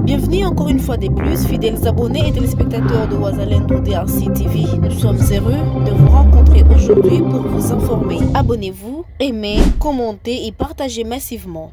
Bienvenue encore une fois de plus, fidèles abonnés et téléspectateurs de Wazalendo DRC TV. Nous sommes heureux de vous rencontrer aujourd'hui pour vous informer. Abonnez-vous, aimez, commentez et partagez massivement.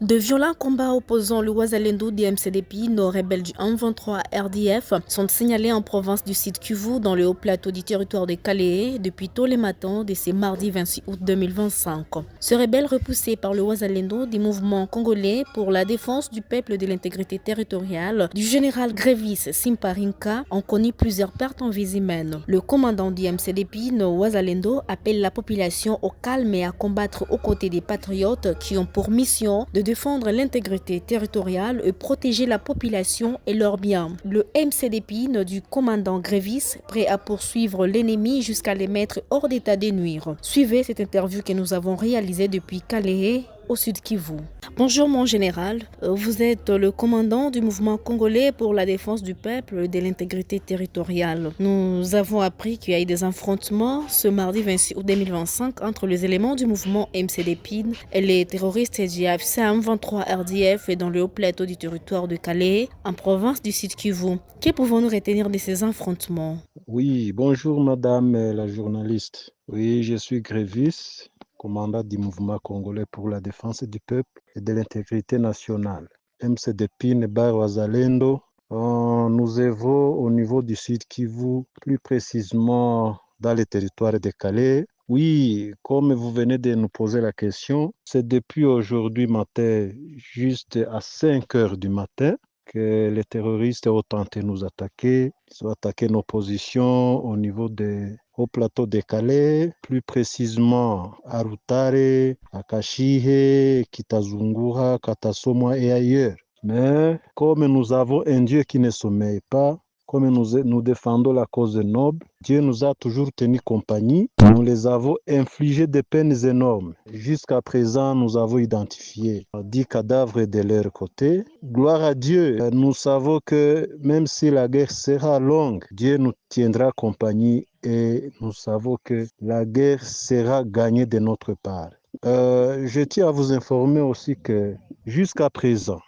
De violents combats opposant le Wazalendo DMCDP, nos rebelles du 123 RDF, sont signalés en province du Sud Kivu dans le haut plateau du territoire de Calais depuis tôt les matins de ce mardi 26 août 2025. Ce rebelle repoussé par le Wazalendo du mouvement congolais pour la défense du peuple et de l'intégrité territoriale du général Grévis Simparinka ont connu plusieurs pertes en vies humaines. Le commandant du MCDP, no Wazalendo, appelle la population au calme et à combattre aux côtés des patriotes qui ont pour mission de défendre l'intégrité territoriale et protéger la population et leurs biens. Le MCDP du commandant Grévis, prêt à poursuivre l'ennemi jusqu'à les mettre hors d'état de nuire. Suivez cette interview que nous avons réalisée depuis Calais, au Sud Kivu. Bonjour mon général, vous êtes le commandant du mouvement congolais pour la défense du peuple et de l'intégrité territoriale. Nous avons appris qu'il y a eu des affrontements ce mardi 26 août 2025 entre les éléments du mouvement MCDP et les terroristes du AFC M23 RDF et dans le haut plateau du territoire de Calais, en province du Sud Kivu. Que pouvons-nous retenir de ces affrontements? Oui, bonjour madame la journaliste. Oui, je suis Grévis, commandant du mouvement congolais pour la défense du peuple et de l'intégrité nationale. MCDP Bar Wazalendo. Nous œuvrons au niveau du Sud Kivu, plus précisément dans le territoire de Calais. Oui, comme vous venez de nous poser la question, c'est depuis aujourd'hui matin, juste à 5 heures du matin, que les terroristes ont tenté de nous attaquer. Ils ont attaqué nos positions au niveau au plateau de Calais, plus précisément à Rutare, à Kashihe, Kitazungura, Katasomwa et ailleurs. Mais comme nous avons un Dieu qui ne sommeille pas, comme nous défendons la cause noble, Dieu nous a toujours tenu compagnie. Nous les avons infligé des peines énormes. Jusqu'à présent, nous avons identifié 10 cadavres de leur côté. Gloire à Dieu, nous savons que même si la guerre sera longue, Dieu nous tiendra compagnie et nous savons que la guerre sera gagnée de notre part. Je tiens à vous informer aussi que jusqu'à présent,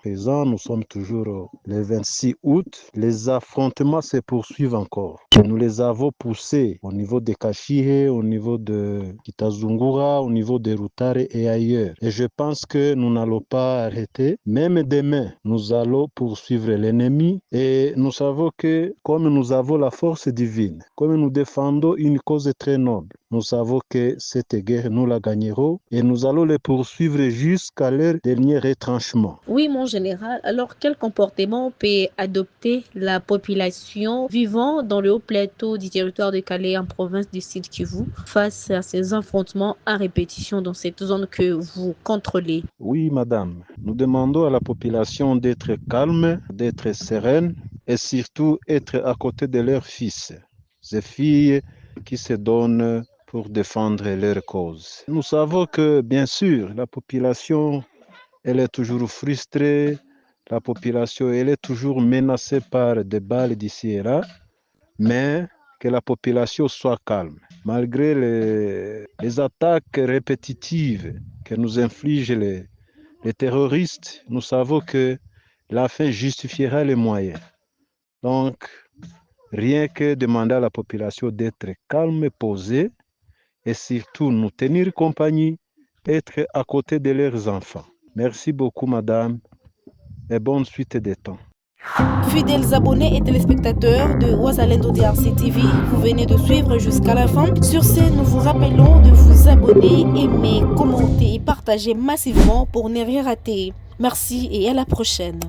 nous sommes toujours le 26 août, les affrontements se poursuivent encore. Nous les avons poussés au niveau de Kashihe, au niveau de Kitazungura, au niveau de Rutare et ailleurs. Et je pense que nous n'allons pas arrêter. Même demain, nous allons poursuivre l'ennemi et nous savons que comme nous avons la force divine, comme nous défendons une cause très noble, nous savons que cette guerre, nous la gagnerons et nous allons les poursuivre jusqu'à leur dernier retranchement. Oui, mon général. Alors, quel comportement peut adopter la population vivant dans le haut plateau du territoire de Calais en province du Sud Kivu face à ces affrontements à répétition dans cette zone que vous contrôlez? Oui, madame. Nous demandons à la population d'être calme, d'être sereine et surtout être à côté de leurs fils et filles qui se donnent pour défendre leur cause. Nous savons que, bien sûr, la population, elle est toujours frustrée, la population, elle est toujours menacée par des balles d'ici et là, mais que la population soit calme. Malgré les attaques répétitives que nous infligent les terroristes, nous savons que la fin justifiera les moyens. Donc, rien que demander à la population d'être calme et posée, et surtout nous tenir compagnie, être à côté de leurs enfants. Merci beaucoup, madame, et bonne suite des temps. Fidèles abonnés et téléspectateurs de Wazalendo DRC TV, vous venez de suivre jusqu'à la fin. Sur ce, nous vous rappelons de vous abonner, aimer, commenter et partager massivement pour ne rien rater. Merci et à la prochaine.